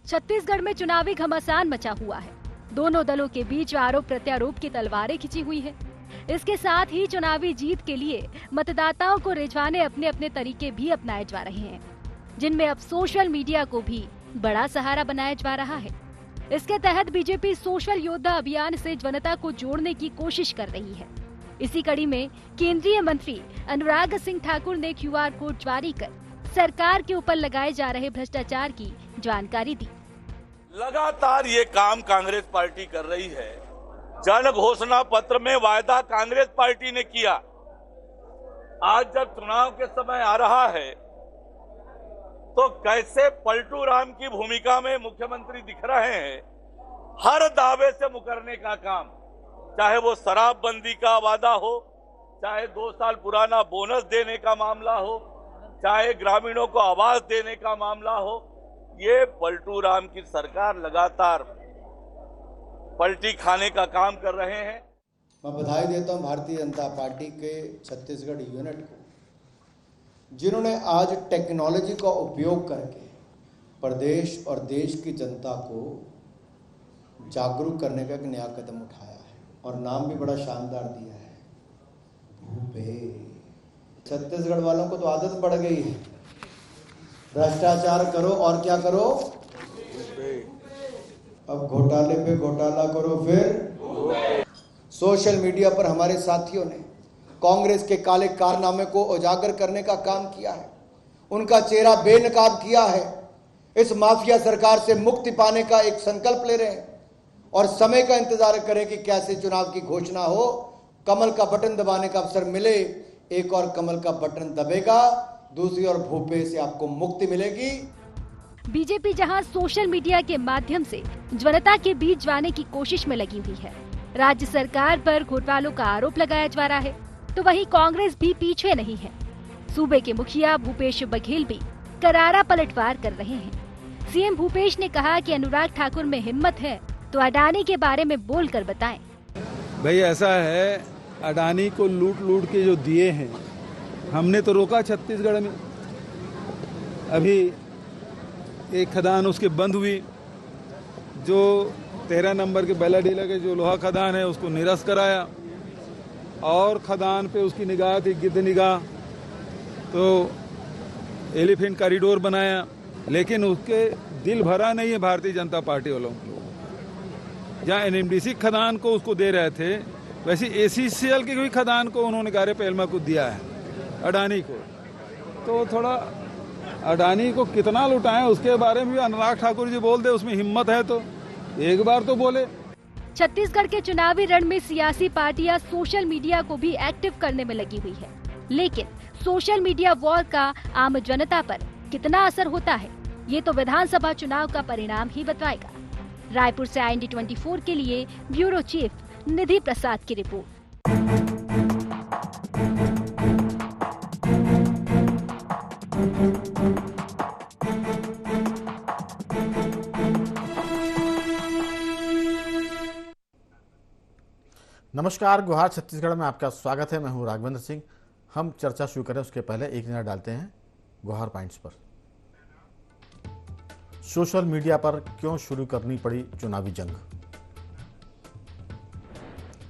छत्तीसगढ़ में चुनावी घमासान मचा हुआ है। दोनों दलों के बीच आरोप प्रत्यारोप की तलवारें खिंची हुई है। इसके साथ ही चुनावी जीत के लिए मतदाताओं को रिझाने अपने अपने तरीके भी अपनाए जा रहे हैं, जिनमें अब सोशल मीडिया को भी बड़ा सहारा बनाया जा रहा है। इसके तहत बीजेपी सोशल योद्धा अभियान से जनता को जोड़ने की कोशिश कर रही है। इसी कड़ी में केंद्रीय मंत्री अनुराग सिंह ठाकुर ने QR कोड जारी कर सरकार के ऊपर लगाए जा रहे भ्रष्टाचार की जानकारी दी। लगातार ये काम कांग्रेस पार्टी कर रही है। जन घोषणा पत्र में वायदा कांग्रेस पार्टी ने किया, आज जब चुनाव के समय आ रहा है तो कैसे पलटू राम की भूमिका में मुख्यमंत्री दिख रहे हैं। हर दावे से मुकरने का काम, चाहे वो शराबबंदी का वादा हो, चाहे 2 साल पुराना बोनस देने का मामला हो, चाहे ग्रामीणों को आवास देने का मामला हो, ये पलटू राम की सरकार लगातार पलटी खाने का काम कर रहे हैं। मैं बधाई देता हूं भारतीय जनता पार्टी के छत्तीसगढ़ यूनिट को, जिन्होंने आज टेक्नोलॉजी का उपयोग करके प्रदेश और देश की जनता को जागरूक करने का एक नया कदम उठाया है और नाम भी बड़ा शानदार दिया है, भूपेश। छत्तीसगढ़ वालों को तो आदत पड़ गई है, भ्रष्टाचार करो और क्या करो, अब घोटाले पे घोटाला करो। फिर सोशल मीडिया पर हमारे साथियों ने कांग्रेस के काले कारनामे को उजागर करने का काम किया है, उनका चेहरा बेनकाब किया है। इस माफिया सरकार से मुक्ति पाने का एक संकल्प ले रहे हैं और समय का इंतजार करें कि कैसे चुनाव की घोषणा हो, कमल का बटन दबाने का अवसर मिले, एक और कमल का बटन दबेगा, दूसरी ओर भूपेश से आपको मुक्ति मिलेगी। बीजेपी जहां सोशल मीडिया के माध्यम से जनता के बीच जाने की कोशिश में लगी हुई है, राज्य सरकार पर घोटालों का आरोप लगाया जा रहा है, तो वहीं कांग्रेस भी पीछे नहीं है। सूबे के मुखिया भूपेश बघेल भी करारा पलटवार कर रहे हैं। सीएम भूपेश ने कहा कि अनुराग ठाकुर में हिम्मत है तो अडानी के बारे में बोलकर बताएं। भाई ऐसा है, अडानी को लूट के जो दिए हैं हमने तो रोका छत्तीसगढ़ में। अभी एक खदान उसके बंद हुई, जो 13 नंबर के बैलाडीला के जो लोहा खदान है उसको निरस्त कराया, और खदान पे उसकी निगाह थी गिद्ध निगाह, तो एलिफेंट कॉरिडोर बनाया, लेकिन उसके दिल भरा नहीं है भारतीय जनता पार्टी वालों को। जहाँ NMDC खदान को उसको दे रहे थे, वैसे ACCL की कोई खदान को उन्होंने गारे पेलमा को दिया है अडानी को। तो थोड़ा अडानी को कितना लुटाएं उसके बारे में भी अनुराग ठाकुर जी बोल दे, उसमें हिम्मत है तो एक बार तो बोले। छत्तीसगढ़ के चुनावी रण में सियासी पार्टियां सोशल मीडिया को भी एक्टिव करने में लगी हुई है, लेकिन सोशल मीडिया वॉर का आम जनता पर कितना असर होता है, ये तो विधानसभा चुनाव का परिणाम ही बताएगा। रायपुर से IND24 के लिए ब्यूरो चीफ निधि प्रसाद की रिपोर्ट। नमस्कार, गुहार छत्तीसगढ़ में आपका स्वागत है। मैं हूं राघवेंद्र सिंह। हम चर्चा शुरू करें उसके पहले एक नजर डालते हैं गुहार पॉइंट्स पर। सोशल मीडिया पर क्यों शुरू करनी पड़ी चुनावी जंग?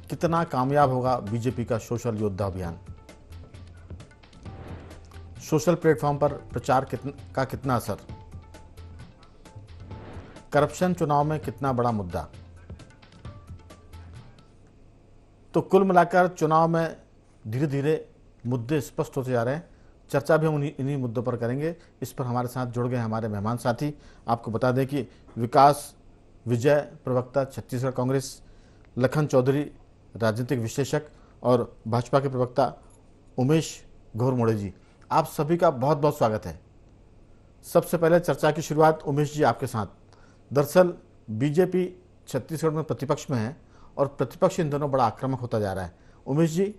कितना कामयाब होगा बीजेपी का सोशल योद्धा अभियान? सोशल प्लेटफॉर्म पर प्रचार का कितना असर? करप्शन चुनाव में कितना बड़ा मुद्दा? तो कुल मिलाकर चुनाव में धीरे धीरे मुद्दे स्पष्ट होते जा रहे हैं। चर्चा भी हम इन्हीं मुद्दों पर करेंगे। इस पर हमारे साथ जुड़ गए हमारे मेहमान साथी। आपको बता दें कि विकास विजय, प्रवक्ता छत्तीसगढ़ कांग्रेस, लखन चौधरी, राजनीतिक विश्लेषक, और भाजपा के प्रवक्ता उमेश घोरमोड़े जी, आप सभी का बहुत बहुत स्वागत है। सबसे पहले चर्चा की शुरुआत उमेश जी आपके साथ। दरअसल बीजेपी छत्तीसगढ़ में प्रतिपक्ष में है और प्रतिपक्ष इन दिनों बड़ा आक्रामक होता जा रहा है। उमेश जी,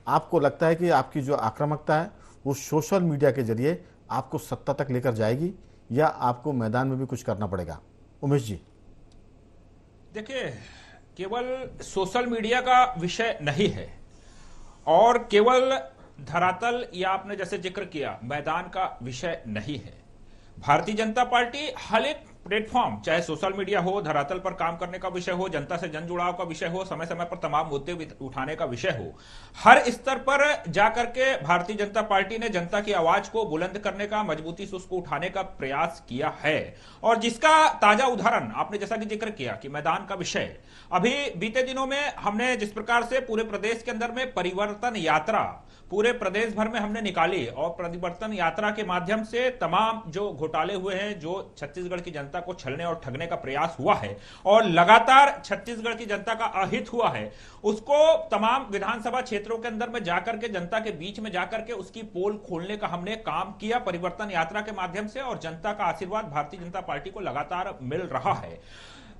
आपको लगता है कि आपकी जो आक्रामकता है वो सोशल मीडिया के जरिए आपको सत्ता तक लेकर जाएगी या आपको मैदान में भी कुछ करना पड़ेगा? उमेश जी। देखिए, केवल सोशल मीडिया का विषय नहीं है और केवल धरातल या आपने जैसे जिक्र किया मैदान का विषय नहीं है। भारतीय जनता पार्टी हर एक प्लेटफॉर्म, चाहे सोशल मीडिया हो, धरातल पर काम करने का विषय हो, जनता से जन जुड़ाव का विषय हो, समय समय पर तमाम मुद्दे उठाने का विषय हो, हर स्तर पर जाकर के भारतीय जनता पार्टी ने जनता की आवाज को बुलंद करने का, मजबूती से उसको उठाने का प्रयास किया है। और जिसका ताजा उदाहरण आपने जैसा कि जिक्र किया कि मैदान का विषय, अभी बीते दिनों में हमने जिस प्रकार से पूरे प्रदेश के अंदर में परिवर्तन यात्रा पूरे प्रदेश भर में हमने निकाली और परिवर्तन यात्रा के माध्यम से तमाम जो घोटाले हुए हैं, जो छत्तीसगढ़ की जनता को छलने और ठगने का प्रयास हुआ है और लगातार छत्तीसगढ़ की जनता का अहित हुआ है, उसको तमाम विधानसभा क्षेत्रों के अंदर में जाकर के जनता के बीच में जाकर के उसकी पोल खोलने का हमने काम किया परिवर्तन यात्रा के माध्यम से। और जनता का आशीर्वाद भारतीय जनता पार्टी को लगातार मिल रहा है।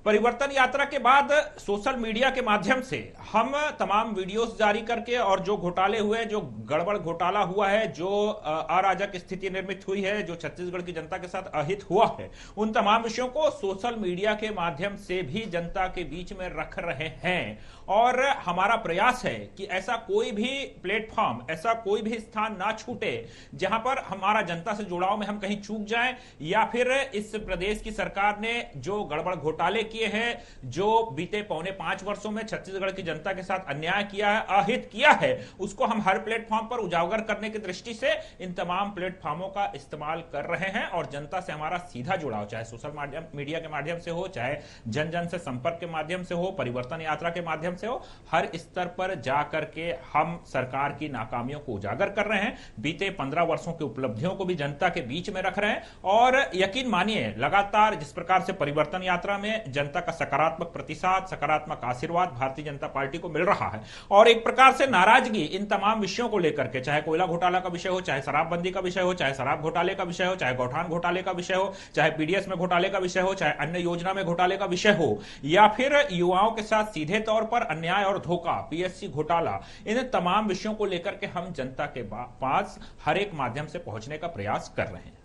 परिवर्तन यात्रा के बाद सोशल मीडिया के माध्यम से हम तमाम वीडियोस जारी करके और जो घोटाले हुए, जो गड़बड़ घोटाला हुआ है, जो अराजक स्थिति निर्मित हुई है, जो छत्तीसगढ़ की जनता के साथ अहित हुआ है, उन तमाम विषयों को सोशल मीडिया के माध्यम से भी जनता के बीच में रख रहे हैं। और हमारा प्रयास है कि ऐसा कोई भी प्लेटफॉर्म, ऐसा कोई भी स्थान ना छूटे जहां पर हमारा जनता से जुड़ाव में हम कहीं चूक जाएं, या फिर इस प्रदेश की सरकार ने जो गड़बड़ घोटाले किए हैं, जो बीते 4.25 वर्षों में छत्तीसगढ़ की जनता के साथ अन्याय किया है, अहित किया है, उसको हम हर प्लेटफॉर्म पर उजागर करने की दृष्टि से इन तमाम प्लेटफॉर्मों का इस्तेमाल कर रहे हैं। और जनता से हमारा सीधा जुड़ाव, चाहे सोशल मीडिया के माध्यम से हो, चाहे जन जन से संपर्क के माध्यम से हो, परिवर्तन यात्रा के माध्यम से हो, हर स्तर पर जाकर के हम सरकार की नाकामियों को उजागर कर रहे हैं, बीते 15 वर्षों की उपलब्धियों को भी जनता के बीच में रख रहे हैं। और यकीन मानिए, लगातार जिस प्रकार से परिवर्तन यात्रा में जनता का सकारात्मक प्रतिसाद, सकारात्मक आशीर्वाद भारतीय जनता पार्टी को मिल रहा है, और एक प्रकार से नाराजगी इन तमाम विषयों को लेकर के, चाहे कोयला घोटाला का विषय हो, चाहे शराबबंदी का विषय हो, चाहे शराब घोटाले का विषय हो, चाहे गौठान घोटाले का विषय हो, चाहे पीडीएस में घोटाले का विषय हो, चाहे अन्य योजना में घोटाले का विषय हो, या फिर युवाओं के साथ सीधे तौर पर अन्याय और धोखा, पीएससी घोटाला, इन तमाम विषयों को लेकर के हम जनता के पास हर एक माध्यम से पहुंचने का प्रयास कर रहे हैं।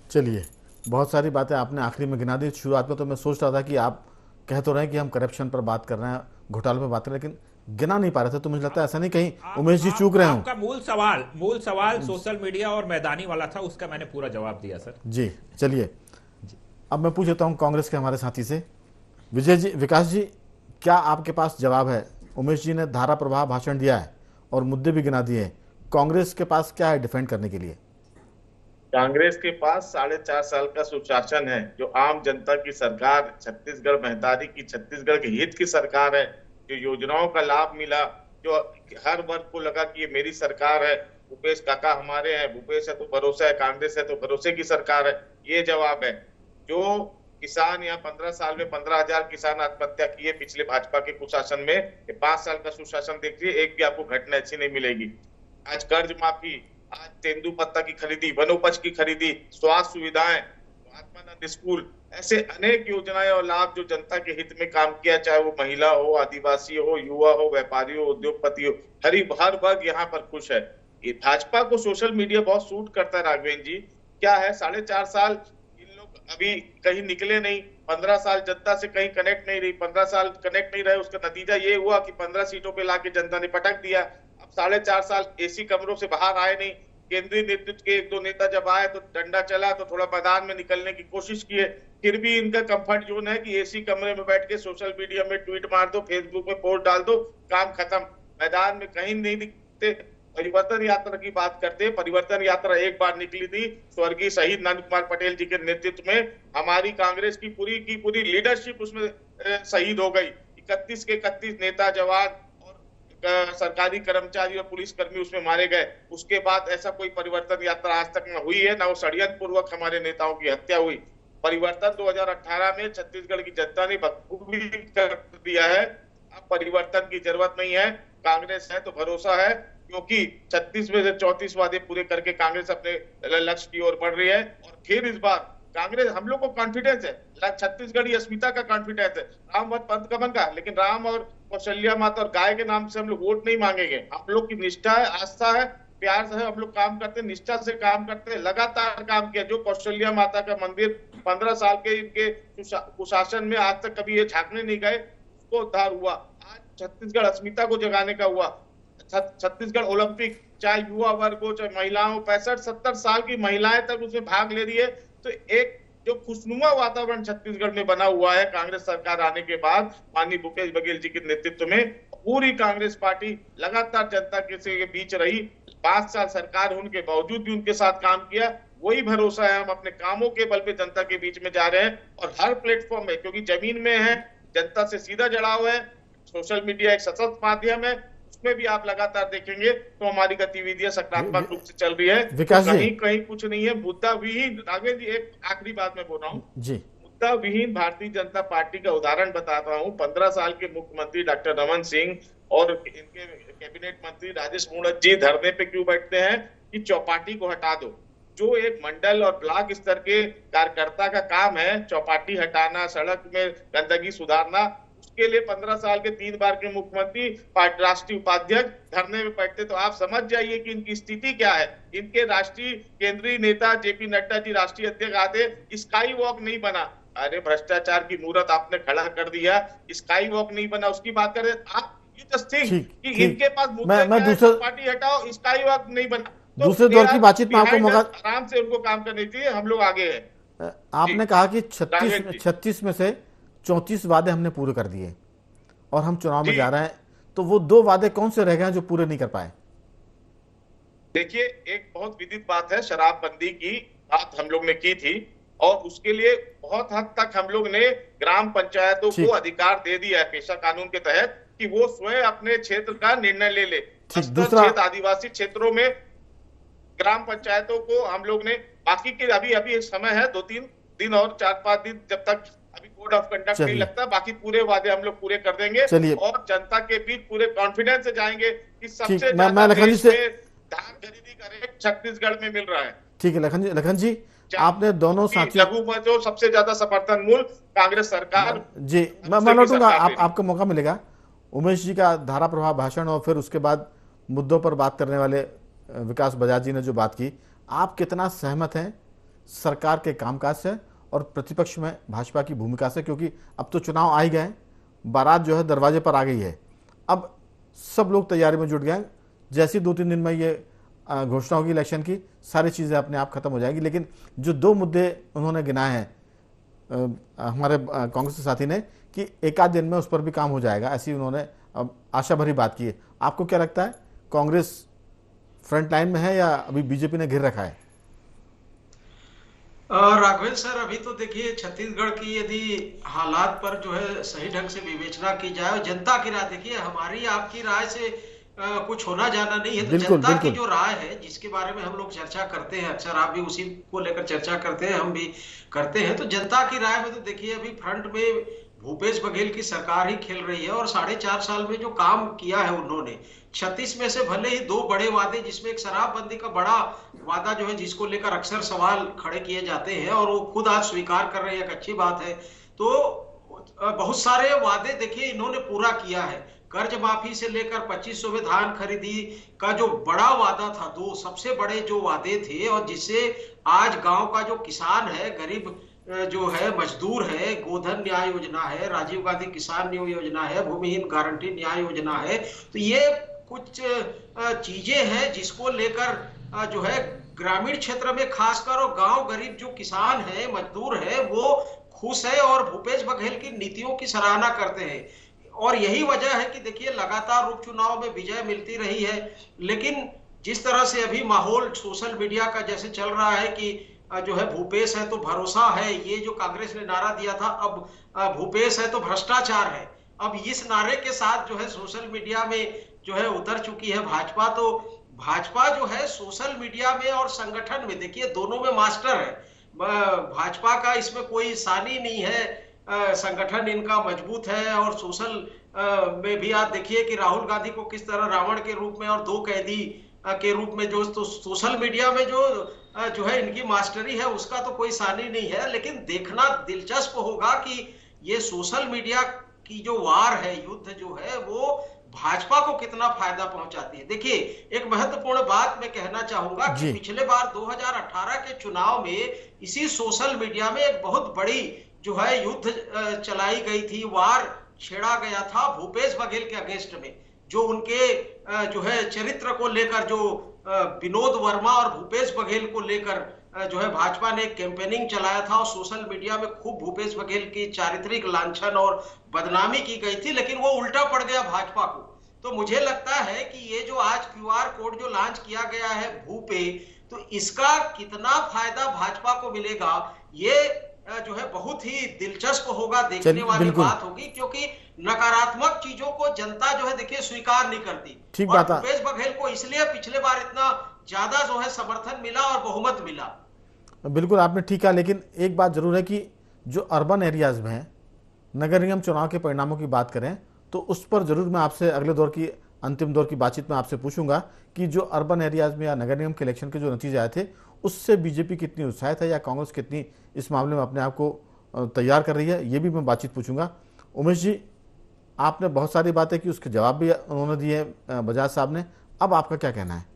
चलिए, बहुत सारी बातें आपने आखिरी में गिना दी। शुरुआत में तो मैं सोच रहा था कि आप कह तो रहे हैं कि हम करप्शन पर बात कर रहे हैं, घोटाले पर बात कर रहे हैं, लेकिन गिना नहीं पा रहे थे। तो मुझे लगता है ऐसा नहीं कहीं उमेश जी चूक रहे हो। आपका मूल सवाल सोशल मीडिया और मैदानी वाला था, उसका मैंने पूरा जवाब दिया सर जी। चलिए, अब मैं पूछ लेता हूं कांग्रेस के हमारे साथी से, विजय जी, विकास जी, क्या आपके पास जवाब है? उमेश जी ने धारा प्रवाह भाषण दिया है और मुद्दे भी गिना दिए। कांग्रेस के पास क्या है डिफेंड करने के लिए? कांग्रेस के पास 4.5 साल का सुशासन है, जो आम जनता की सरकार, छत्तीसगढ़ महतारी की, छत्तीसगढ़ के हित की सरकार है, जो योजनाओं का लाभ मिला, जो हर वर्ग को लगा कि ये मेरी सरकार है, भूपेश काका हमारे हैं, भूपेश है तो भरोसा है, कांग्रेस है तो भरोसे की सरकार है, ये जवाब है। जो किसान यहाँ 15 साल में 15,000 किसान आत्महत्या किए पिछले भाजपा के कुशासन में, 5 साल का सुशासन देखिए, एक भी आपको घटना अच्छी नहीं मिलेगी। आज कर्ज माफी, आज तेंदुपत्ता की खरीदी, वनोपज की खरीदी, स्वास्थ्य सुविधाएं, आत्मानंद स्कूल, ऐसे अनेक योजनाएं और लाभ जो जनता के हित में काम किया, चाहे वो महिला हो, आदिवासी हो, युवा हो, व्यापारी हो, उद्योगपति हो, हर वर्ग यहाँ पर खुश है। ये भाजपा को सोशल मीडिया बहुत सूट करता है राघवेंद्र जी। क्या है, 4.5 साल इन लोग अभी कहीं निकले नहीं, 15 साल जनता से कहीं कनेक्ट नहीं रही, 15 साल कनेक्ट नहीं रहे, उसका नतीजा ये हुआ कि 15 सीटों पे लाके जनता ने पटक दिया। अब 4.5 साल एसी कमरों से बाहर आए नहीं। केंद्रीय नेतृत्व के 1-2 नेता जब आए तो डंडा चला, तो थोड़ा मैदान में निकलने की कोशिश किए, फिर भी इनका कंफर्ट जोन है कि एसी कमरे में बैठ के सोशल मीडिया में ट्वीट मार दो, फेसबुक में पोस्ट डाल दो, काम खत्म। मैदान में कहीं नहीं दिखते। परिवर्तन यात्रा की बात करते, परिवर्तन यात्रा एक बार निकली थी स्वर्गीय शहीद नंद कुमार पटेल जी के नेतृत्व में, हमारी कांग्रेस की पूरी लीडरशिप उसमें शहीद हो गई। 31 के 31 नेता, जवान और सरकारी कर्मचारी और पुलिसकर्मी उसमें मारे गए। उसके बाद ऐसा कोई परिवर्तन यात्रा आज तक न हुई है, न वो षड्यंत्र पूर्वक हमारे नेताओं की हत्या हुई। परिवर्तन 2018 में छत्तीसगढ़ की जनता ने बखूबी कर दिया है। अब परिवर्तन की जरूरत नहीं है, कांग्रेस है तो भरोसा है, क्योंकि 36 में से 34 वादे पूरे करके कांग्रेस अपने लक्ष्य की ओर बढ़ रही है। और फिर इस बार कांग्रेस, हम लोग को कॉन्फिडेंस है, छत्तीसगढ़ी अस्मिता का कॉन्फिडेंस है, राम वत पंथ कमन का, लेकिन राम और कौशल्या माता और गाय के नाम से हम लोग वोट नहीं मांगेंगे। हम लोग की निष्ठा है, आस्था है, प्यार से हम लोग काम करते हैं, निष्ठा से काम करते हैं, लगातार काम किया। जो कौशल्या माता का मंदिर 15 साल के इनके कुशासन में आज तक कभी ये झांकने नहीं गए, उसको उद्धार हुआ। आज छत्तीसगढ़ अस्मिता को जगाने का हुआ। छत्तीसगढ़ ओलंपिक, चाहे युवा वर्ग हो, चाहे महिलाओं, 65-70 साल की महिलाएं तक उसमें भाग ले रही है। तो एक जो खुशनुमा वातावरण छत्तीसगढ़ में बना हुआ है कांग्रेस सरकार आने के बाद, माननीय भूपेश बघेल जी के नेतृत्व में पूरी कांग्रेस पार्टी लगातार जनता के बीच रही। 5 साल सरकार होने के बावजूद भी उनके साथ काम किया। वही भरोसा है, हम अपने कामों के बल पे जनता के बीच में जा रहे हैं और हर प्लेटफॉर्म में, क्योंकि जमीन में है, जनता से सीधा जुड़ाव है, सोशल मीडिया एक सशक्त माध्यम है, उसमें भी आप लगातार देखेंगे तो हमारी गतिविधियां सकारात्मक रूप से चल रही है। विकास जी, कहीं कहीं कुछ नहीं है, मुद्दा विहीन। राघवेंद्र जी, एक आखिरी बात मैं बोल रहा हूँ जी, मुद्दा विहीन भारतीय जनता पार्टी का उदाहरण बताता हूँ। 15 साल के मुख्यमंत्री डॉक्टर रमन सिंह और इनके कैबिनेट मंत्री राजेश मूणत जी धरने पे क्यों बैठते हैं कि चौपाटी को हटा दो। जो एक मंडल और ब्लॉक स्तर के कार्यकर्ता का काम है, चौपाटी हटाना, सड़क में गंदगी सुधारना, उसके लिए 15 साल के 3 बार के मुख्यमंत्री राष्ट्रीय उपाध्यक्ष धरने में बैठते। तो आप समझ जाइए कि इनकी स्थिति क्या है। इनके राष्ट्रीय केंद्रीय नेता जेपी नड्डा जी राष्ट्रीय अध्यक्ष आते, स्काई वॉक नहीं बना। अरे भ्रष्टाचार की मूर्त आपने खड़ा कर दिया, स्काई वॉक नहीं बना, उसकी बात करें आप। कि इनके पास मैं दूसरे पार्टी हटाओ, स्काई वॉक नहीं बना। तो दूसरे दौर की बातचीत में आपको मौका, आराम से उनको काम करने चाहिए, हम लोग आगे हैं। आपने कहा कि 36 में से 34 वादे हमने पूरे कर दिए और हम चुनाव में जा रहे हैं, तो वो 2 वादे कौन से रह गए हैं जो पूरे नहीं कर पाए? देखिए, एक बहुत विदित बात है, शराबबंदी की बात हम लोग ने की थी और उसके लिए बहुत हद तक हम लोग ने ग्राम पंचायतों को अधिकार दे दिया है पेशा कानून के तहत कि वो स्वयं अपने क्षेत्र का निर्णय ले ले। दूसरा, आदिवासी क्षेत्रों में ग्राम पंचायतों को हम लोग ने, बाकी के अभी समय है 2-3 दिन और 4-5 दिन, जब तक अभी कोड ऑफ कंडक्ट नहीं लगता, बाकी पूरे वादे हम लोग पूरे कर देंगे और जनता के बीच पूरे कॉन्फिडेंस से जाएंगे कि सबसे ज्यादा लखन जी से धान खरीदी का रेट छत्तीसगढ़ में मिल रहा है। ठीक है लखन जी, आपने दोनों साथियों, लघु जो सबसे ज्यादा समर्थन मूल्य कांग्रेस सरकार जी, मैं लौटूंगा, आपको मौका मिलेगा। उमेश जी का धारा प्रवाह भाषण और फिर उसके बाद मुद्दों पर बात करने वाले विकास बजाज जी ने जो बात की, आप कितना सहमत हैं सरकार के कामकाज से और प्रतिपक्ष में भाजपा की भूमिका से? क्योंकि अब तो चुनाव आ ही गए, बारात जो है दरवाजे पर आ गई है, अब सब लोग तैयारी में जुट गए। जैसी 2-3 दिन में ये घोषणा होगी इलेक्शन की, सारी चीज़ें अपने आप खत्म हो जाएगी। लेकिन जो 2 मुद्दे उन्होंने गिनाए हैं हमारे कांग्रेस के साथी ने कि 1-8 दिन में उस पर भी काम हो जाएगा, ऐसी उन्होंने आशा भरी बात की है। आपको क्या लगता है, कांग्रेस फ्रंट लाइन में है या अभी बीजेपी ने घेर रखा है? राघवेंद्र सर, अभी तो देखिए छत्तीसगढ़ की यदि हालात पर जो है सही ढंग से विवेचना की जाए और जनता की राय, देखिए हमारी आपकी राय से कुछ होना जाना नहीं है, तो जनता की जो राय है जिसके बारे में हम लोग चर्चा करते हैं, अक्सर आप भी उसी को लेकर चर्चा करते हैं, हम भी करते हैं। तो जनता की राय में तो देखिए अभी फ्रंट में भूपेश बघेल की सरकार ही खेल रही है और 4.5 साल में जो काम किया है उन्होंने, 36 में से भले ही 2 बड़े वादे, जिसमें एक शराबबंदी का बड़ा वादा जो है जिसको लेकर अक्सर सवाल खड़े किए जाते हैं और वो खुद आज स्वीकार कर रहे हैं, एक अच्छी बात है। तो बहुत सारे वादे देखिए इन्होंने पूरा किया है। कर्ज माफी से लेकर 2500 में धान खरीदी का जो बड़ा वादा था, 2 सबसे बड़े जो वादे थे और जिससे आज गांव का जो किसान है, गरीब जो है, मजदूर है, गोधन न्याय योजना है, राजीव गांधी किसान न्याय योजना है, भूमिहीन गारंटी न्याय योजना है। तो ये कुछ चीजें हैं जिसको लेकर जो है ग्रामीण क्षेत्र में खासकर और गांव गरीब जो किसान है, मजदूर है, वो खुश है और भूपेश बघेल की नीतियों की सराहना करते हैं। और यही वजह है कि देखिए लगातार उपचुनाव में विजय मिलती रही है। लेकिन जिस तरह से अभी माहौल सोशल मीडिया का जैसे चल रहा है कि जो है भूपेश है तो भरोसा है, ये जो कांग्रेस ने नारा दिया था, अब भूपेश है तो भ्रष्टाचार है, अब इस नारे के साथ जो है सोशल मीडिया में जो है उतर चुकी है भाजपा। तो भाजपा जो है सोशल मीडिया में और संगठन में देखिए दोनों में मास्टर है। भाजपा का इसमें कोई सानी नहीं है, संगठन इनका मजबूत है और सोशल में भी आप देखिए कि राहुल गांधी को किस तरह रावण के रूप में और 2 कैदी के रूप में जो तो सोशल मीडिया में जो है इनकी मास्टरी है, उसका तो कोई सानी नहीं है। लेकिन देखना दिलचस्प होगा कि ये सोशल मीडिया की जो वार है, युद्ध जो है, वो भाजपा को कितना फायदा पहुंचाती है। देखिए एक महत्वपूर्ण बात मैं कहना चाहूंगा कि पिछले बार 2018 के चुनाव में इसी सोशल मीडिया में एक बहुत बड़ी जो है युद्ध चलाई गई थी, वार छेड़ा गया था भूपेश बघेल के अगेंस्ट में, जो उनके जो है चरित्र को लेकर, जो विनोद वर्मा और भूपेश बघेल को लेकर जो है भाजपा ने कैंपेनिंग चलाया था और सोशल मीडिया में खूब भूपेश बघेल की चारित्रिक लांछन और बदनामी की गई थी, लेकिन वो उल्टा पड़ गया भाजपा को। तो मुझे लगता है कि ये जो आज QR कोड जो लॉन्च किया गया है भूपे, तो इसका कितना फायदा भाजपा को मिलेगा, ये जो है बहुत ही दिलचस्प होगा, देखने वाली बात होगी, क्योंकि नकारात्मक चीजों को जनता जो है देखिए स्वीकार नहीं करती। ठीक और बात है। भूपेश बघेल को इसलिए पिछले बार इतना ज्यादा जो है समर्थन मिला और बहुमत मिला। बिल्कुल आपने ठीक कहा, लेकिन एक बात जरूर है कि जो अर्बन एरियाज में है, नगर निगम चुनाव के परिणामों की बात करें तो उस पर जरूर मैं आपसे अगले दौर की अंतिम दौर की बातचीत में आपसे पूछूंगा कि जो अर्बन एरियाज में या नगर निगम के इलेक्शन के जो नतीजे आए थे उससे बीजेपी कितनी उत्साहित है या कांग्रेस कितनी इस मामले में अपने आप को तैयार कर रही है, ये भी मैं बातचीत पूछूंगा। उमेश जी, आपने बहुत सारी बातें की, उसके जवाब भी उन्होंने दिए बजाज साहब ने, अब आपका क्या कहना है?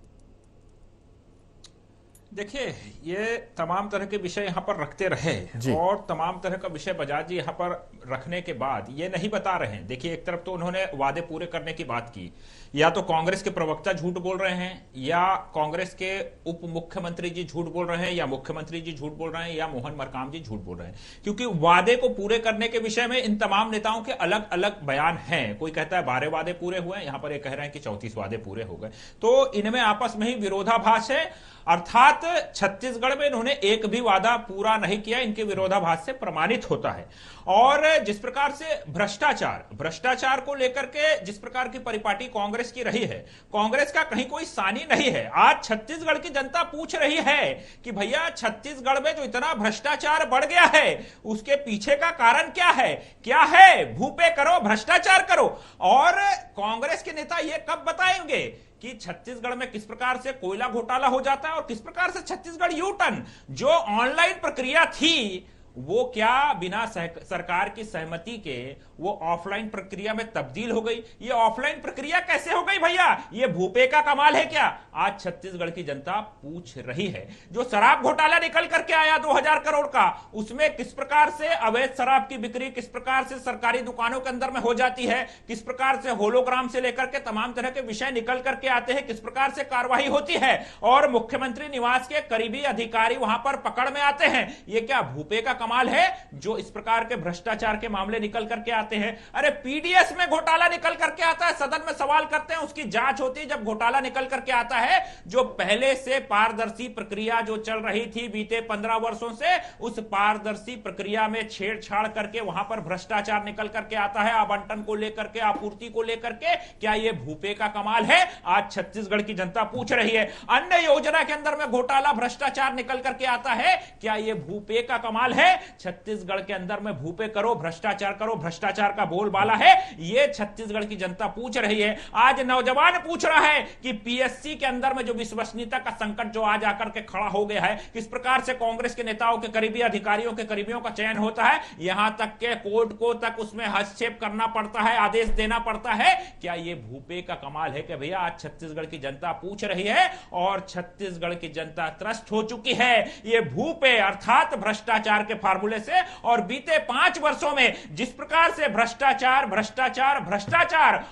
देखिए, ये तमाम तरह के विषय यहाँ पर रखते रहे और तमाम तरह का विषय बजाज जी यहाँ पर रखने के बाद ये नहीं बता रहे हैं। देखिए, एक तरफ तो उन्होंने वादे पूरे करने की बात की, या तो कांग्रेस के प्रवक्ता झूठ बोल रहे हैं, या कांग्रेस के उप मुख्यमंत्री जी झूठ बोल रहे हैं, या मुख्यमंत्री जी झूठ बोल रहे हैं, या मोहन मरकाम जी झूठ बोल रहे हैं, क्योंकि वादे को पूरे करने के विषय में इन तमाम नेताओं के अलग अलग बयान हैं। कोई कहता है 12 वादे पूरे हुए, यहां पर ये कह रहे हैं कि 34 वादे पूरे हो गए। तो इनमें आपस में ही विरोधाभास है, अर्थात छत्तीसगढ़ में इन्होंने एक भी वादा पूरा नहीं किया, इनके विरोधाभास से प्रमाणित होता है। और जिस प्रकार से भ्रष्टाचार को लेकर के जिस प्रकार की परिपाटी कांग्रेस की रही है, कांग्रेस का कहीं कोई सानी नहीं है। आज छत्तीसगढ़ की जनता पूछ रही है कि भैया छत्तीसगढ़ में जो इतना भ्रष्टाचार बढ़ गया है उसके पीछे का कारण क्या है? क्या है? भूपे करो, भ्रष्टाचार करो। और कांग्रेस के नेता ये कब बताएंगे कि छत्तीसगढ़ में किस प्रकार से कोयला घोटाला हो जाता है और किस प्रकार से छत्तीसगढ़ यू टर्न जो ऑनलाइन प्रक्रिया थी वो क्या बिना सरकार की सहमति के वो ऑफलाइन प्रक्रिया में तब्दील हो गई? ये ऑफलाइन प्रक्रिया कैसे हो गई भैया? ये भूपे का कमाल है क्या? आज छत्तीसगढ़ की जनता पूछ रही है। जो शराब घोटाला निकल करके आया 2000 करोड़ का, उसमें किस प्रकार से अवैध शराब की बिक्री किस प्रकार से सरकारी दुकानों के अंदर में हो जाती है, किस प्रकार से होलोग्राम से लेकर के तमाम तरह के विषय निकल करके आते हैं, किस प्रकार से कार्रवाई होती है और मुख्यमंत्री निवास के करीबी अधिकारी वहां पर पकड़ में आते हैं। ये क्या भूपे का कमाल है जो इस प्रकार के भ्रष्टाचार के मामले निकल करके आते हैं? अरे पीडीएस में घोटाला निकल करके आता है, सदन में सवाल करते हैं, उसकी जांच होती है। जब घोटाला निकल करके आता है, जो पहले से पारदर्शी प्रक्रिया जो चल रही थी बीते 15 वर्षों से, उस पारदर्शी प्रक्रिया में छेड़छाड़ करके वहां पर भ्रष्टाचार निकल करके आता है, आवंटन को लेकर के, आपूर्ति को लेकर के। क्या यह भूपे का कमाल है? आज छत्तीसगढ़ की जनता पूछ रही है। अन्य योजना के अंदर में घोटाला भ्रष्टाचार निकल करके आता है, क्या यह भूपे का कमाल है? छत्तीसगढ़ के अंदर में भूपे करो, भ्रष्टाचार का बोलबाला है, ये छत्तीसगढ़ की जनता पूछ रही है। आज नौजवान पूछ रहा है कि पीएससी के अंदर में जो विश्वसनीयता का संकट जो आज आकर के खड़ा हो गया है, किस प्रकार से कांग्रेस के नेताओं के करीबी अधिकारियों के करीबियों का चयन होता है, यहां तक के कोर्ट को तक उसमें हस्तक्षेप करना पड़ता है, आदेश देना पड़ता है। क्या ये भूपे का कमाल है? कि भैया आज छत्तीसगढ़ की जनता पूछ रही है और छत्तीसगढ़ की जनता त्रस्त हो चुकी है ये भूपे अर्थात भ्रष्टाचार के फार्मूले से। और बीते 5 वर्षों में जिस प्रकार से भ्रष्टाचार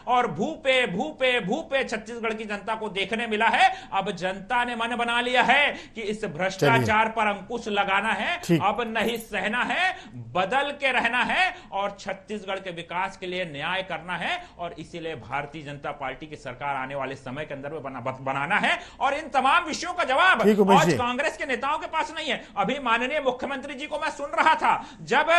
और भूपे छत्तीसगढ़ की जनता को देखने मिला है, अब जनता ने मन बना लिया है कि इस भ्रष्टाचार पर अंकुश लगाना है, अब नहीं सहना है, बदल के रहना है और छत्तीसगढ़ के विकास के लिए न्याय करना है। और इसीलिए भारतीय जनता पार्टी की सरकार आने वाले समय के अंदर में बनाना है। और इन तमाम विषयों का जवाब आज कांग्रेस के नेताओं के पास नहीं है। अभी माननीय मुख्यमंत्री जी को मैं सुन रहा था, जब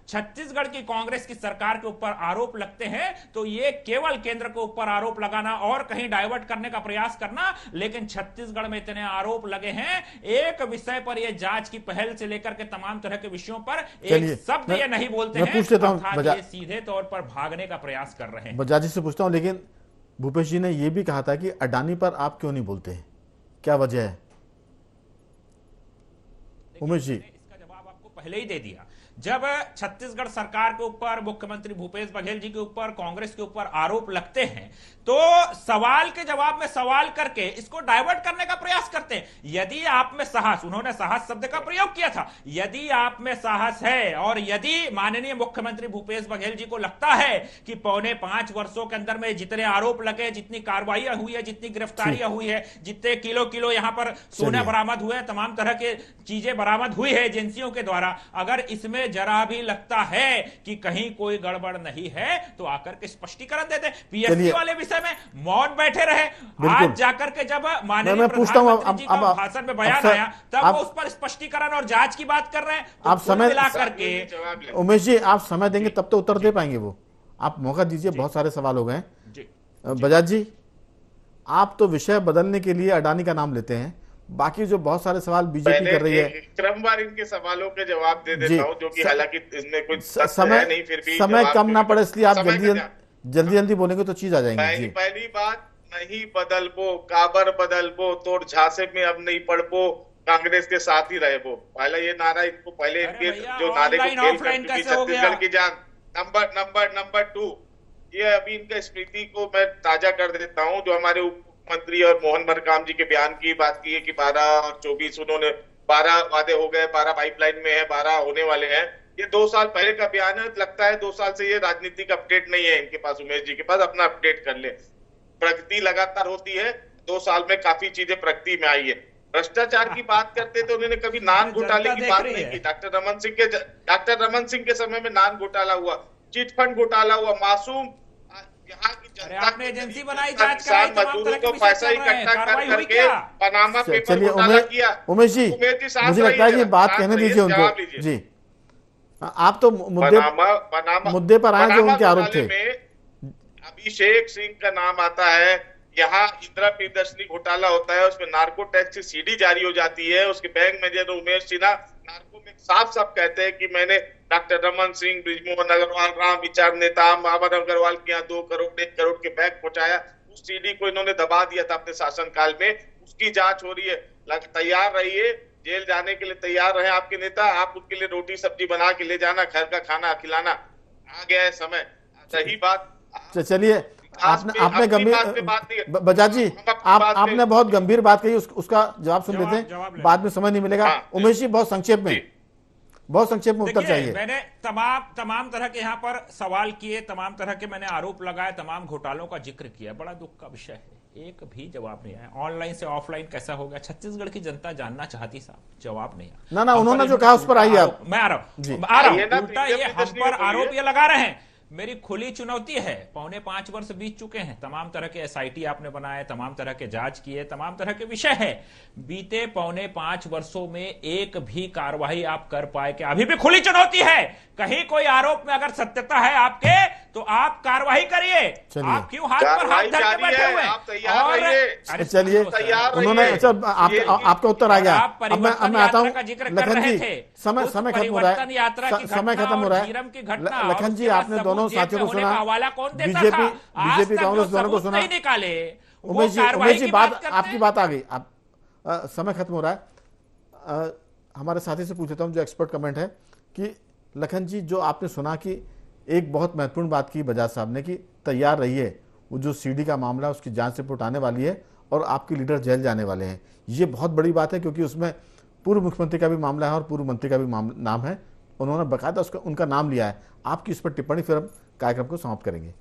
छत्तीसगढ़ की कांग्रेस की सरकार के ऊपर आरोप लगते हैं तो ये केवल केंद्र के ऊपर आरोप लगाना और कहीं डाइवर्ट करने का प्रयास करना, लेकिन छत्तीसगढ़ में इतने आरोप लगे हैं, एक विषय पर ये जांच की पहल से लेकर के तमाम तरह के विषयों पर एक शब्द ये नहीं बोलते हैं, अर्थात ये सीधे तौर पर भागने का प्रयास कर रहे हैं। बजाज जी से पूछता हूं, लेकिन भूपेश जी ने यह भी कहा था कि अडानी पर आप क्यों नहीं बोलते हैं, क्या वजह है? उमेश जी, इसका जवाब आपको पहले ही दे दिया। जब छत्तीसगढ़ सरकार के ऊपर, मुख्यमंत्री भूपेश बघेल जी के ऊपर, कांग्रेस के ऊपर आरोप लगते हैं तो सवाल के जवाब में सवाल करके इसको डाइवर्ट करने का प्रयास करते हैं। यदि आप में साहस, उन्होंने साहस शब्द का प्रयोग किया था, यदि आप में साहस है और यदि माननीय मुख्यमंत्री भूपेश बघेल जी को लगता है कि 4.5 वर्षों के अंदर में जितने आरोप लगे, जितनी कार्रवाइयां हुई है, जितनी गिरफ्तारियां हुई है, जितने किलो यहां पर सोना बरामद हुए, तमाम तरह के चीजें बरामद हुई है एजेंसियों के द्वारा, अगर इसमें जरा भी लगता है कि कहीं कोई गड़बड़ नहीं है तो आकर के स्पष्टीकरण देते। पीएससी वाले विषय में मौन बैठे रहे, आज जाकर के जब माननीय प्रधानमंत्री जी का भाषण में बयान आया तब वो उस पर स्पष्टीकरण और जांच की बात कर रहे हैं। आप समय मिला करके उमेश जी आप समय देंगे तब तो उत्तर दे पाएंगे वो, आप मौका दीजिए, बहुत सारे सवाल हो गए। बजाज जी, आप तो विषय बदलने के लिए अडानी का नाम लेते हैं, बाकी जो बहुत सारे सवाल बीजेपी कर रही है, क्रमवार इनके सवालों के जवाब दे देता हूं, जो कि हालांकि इसमें कुछ समय नहीं, फिर भी समय कम ना पड़े इसलिए आप जल्दी बोलेंगे तो चीज आ जाएंगी। पहली बात, नहीं बदलबो, काबर बदलबो, तोड़ झांसे में अब नहीं पड़बो, कांग्रेस के साथ ही रहे वो। पहले ये नारा इनको, पहले इनके जो नारे को छत्तीसगढ़ की जान। नंबर 2, ये अभी इनका स्मृति को मैं ताजा कर देता हूँ, जो हमारे उप मंत्री और मोहन मरकाम जी के बयान की बात की है कि 12 और 24 उन्होंने 12 वादे हो गए, 12 पाइपलाइन में है, 12 होने वाले हैं। ये 2 साल पहले का बयान है, लगता है 2 साल से ये राजनीतिक अपडेट नहीं है इनके पास, उमेश जी के पास, अपना अपडेट कर ले। प्रगति लगातार होती है, 2 साल में काफी चीजें प्रगति में आई है। भ्रष्टाचार की बात करते तो उन्होंने कभी नान घोटाले की बात नहीं की। डॉक्टर रमन सिंह के समय में नान घोटाला हुआ, चिटफंड घोटाला हुआ, मासूम यहाँ की जनता, आपने एजेंसी बनाई, जांच कराई, मजदूरों को पैसा इकट्ठा कर करके पनामा पेपर घोटाला किया। उमेश जी मुझे लगता है कि बात कहने दीजिए उनको जी, आप तो मुद्दे पर आए जो उनके आरोप थे। अभिषेक सिंह का नाम आता है, यहाँ इंदिरा प्रियदर्शनी घोटाला होता है, उसमें नार्को टैक्स की सीडी जारी हो जाती है, उसके bank manager Umesh Sinha narco में साफ कहते हैं कि मैंने डॉक्टर रमन सिंह, बृजमोहन अग्रवाल, राम विचार नेता मामर अग्रवाल के यहाँ 2 करोड़ 1 करोड़ के बैग पहुंचाया। उस सीडी को इन्होंने दबा दिया था अपने शासनकाल में, उसकी जांच हो रही है। तैयार रहिए, जेल जाने के लिए तैयार रहे आपके नेता, आप उनके लिए रोटी सब्जी बना के ले जाना, घर का खाना खिलाना, आ गया है समय। सही बात। चलिए, आपने गंभीर, बजाज जी आपने बहुत गंभीर बात कही, उसका जवाब सुन लेते हैं, बाद में समय नहीं मिलेगा। उमेश जी बहुत संक्षेप में उत्तर चाहिए। मैंने तमाम तरह के यहाँ पर सवाल किए, तमाम तरह के मैंने आरोप लगाए, तमाम घोटालों का जिक्र किया, बड़ा दुख का विषय है, एक भी जवाब नहीं आया। ऑनलाइन से ऑफलाइन कैसा हो गया, छत्तीसगढ़ की जनता जानना चाहती, साहब जवाब नहीं आया। ना उन्होंने जो कहा उस पर आइए आप। मैं आ रहा हूँ, उल्टा ये हम पर आरोप ये लगा रहे हैं। मेरी खुली चुनौती है, 4.25 वर्ष बीत चुके हैं, तमाम तरह के एसआईटी आपने बनाए, तमाम तरह के जांच किए, तमाम तरह के विषय है, बीते 4.25 वर्षों में एक भी कार्रवाई आप कर पाए क्या? अभी भी खुली चुनौती है, कहीं कोई आरोप में अगर सत्यता है आपके तो आप कार्रवाई करिए। आप क्यों हाथ पर हाथ धर के बैठे हुए हैं? चलिए, उन्होंने आपका उत्तर आ गया। अब मैं आता हूँ लखन जी, समय खत्म हो रहा है। लखन जी, आपने दोनों साथियों को सुना, बीजेपी कांग्रेस दोनों को सुना। उमेश जी आपकी बात आ गई, आप समय खत्म हो रहा है। हमारे साथी से पूछता हूँ जो एक्सपर्ट कमेंट है कि लखन जी, जो आपने सुना कि एक बहुत महत्वपूर्ण बात की बजाज साहब ने कि तैयार रहिए, वो जो सीडी का मामला है उसकी जांच रिपोर्ट आने वाली है और आपके लीडर जेल जाने वाले हैं। ये बहुत बड़ी बात है क्योंकि उसमें पूर्व मुख्यमंत्री का भी मामला है और पूर्व मंत्री का भी नाम है, उन्होंने बकायदा उनका नाम लिया है। आपकी इस पर टिप्पणी, फिर हम कार्यक्रम को समाप्त करेंगे।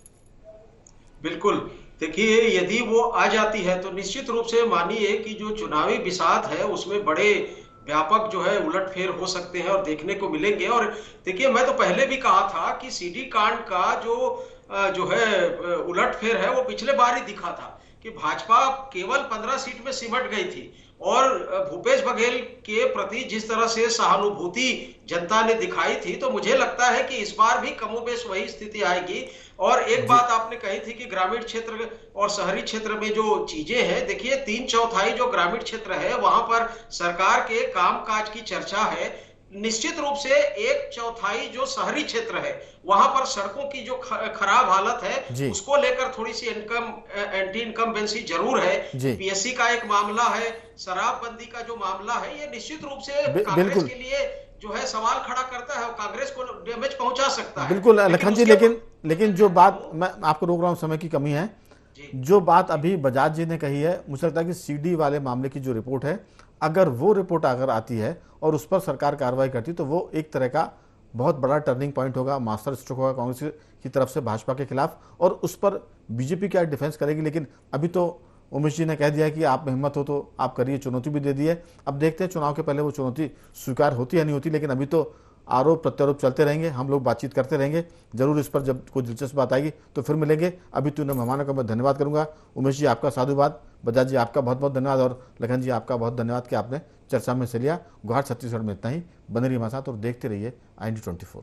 बिल्कुल, देखिए, यदि वो आ जाती है तो निश्चित रूप से मानिए कि जो चुनावी बिसात है उसमें बड़े व्यापक जो है उलटफेर हो सकते हैं और देखने को मिलेंगे। और देखिए, मैं तो पहले भी कहा था कि सीडी कांड का जो है उलटफेर है वो पिछले बार ही दिखा था कि भाजपा केवल 15 सीट में सिमट गई थी और भूपेश बघेल के प्रति जिस तरह से सहानुभूति जनता ने दिखाई थी, तो मुझे लगता है कि इस बार भी कमोबेश वही स्थिति आएगी। और एक बात आपने कही थी कि ग्रामीण क्षेत्र और शहरी क्षेत्र में जो चीजें हैं, देखिए 3/4 जो ग्रामीण क्षेत्र है वहां पर सरकार के कामकाज की चर्चा है। निश्चित रूप से 1/4 जो शहरी क्षेत्र है वहां पर सड़कों की जो खराब हालत है उसको लेकर थोड़ी सी एंटी इनकम्बेंसी जरूर है। पीएससी का एक मामला है, शराबबंदी का जो मामला है, ये निश्चित रूप से कांग्रेस के लिए जो है सवाल खड़ा करता है और कांग्रेस को डैमेज पहुंचा सकता है। बिल्कुल लखन जी, लेकिन जो बात मैं आपको रोक रहा हूं, समय की कमी है, जो बात अभी बजाज जी ने कही है, मुझे लगता है कि सीडी वाले मामले की जो रिपोर्ट है, अगर वो रिपोर्ट अगर आती है और उस पर सरकार कार्रवाई करती तो वो एक तरह का बहुत बड़ा टर्निंग पॉइंट होगा, मास्टर स्ट्रोक होगा कांग्रेस की तरफ से भाजपा के खिलाफ, और उस पर बीजेपी क्या डिफेंस करेगी। लेकिन अभी तो उमेश जी ने कह दिया कि आप में हिम्मत हो तो आप करिए, चुनौती भी दे दी है। अब देखते हैं चुनाव के पहले वो चुनौती स्वीकार होती है नहीं होती, लेकिन अभी तो आरोप प्रत्यारोप चलते रहेंगे, हम लोग बातचीत करते रहेंगे, जरूर इस पर जब कोई दिलचस्प बात आएगी तो फिर मिलेंगे। अभी तो उन्हें मेहमानों का मैं धन्यवाद करूंगा। उमेश जी आपका साधुवाद, बजाज जी आपका बहुत बहुत धन्यवाद, और लखन जी आपका बहुत धन्यवाद कि आपने चर्चा में हिस्सा लिया। गुवाहाटी छत्तीसगढ़ में इतना ही। बने रहिए हमारे साथ और देखते रहिए IND24।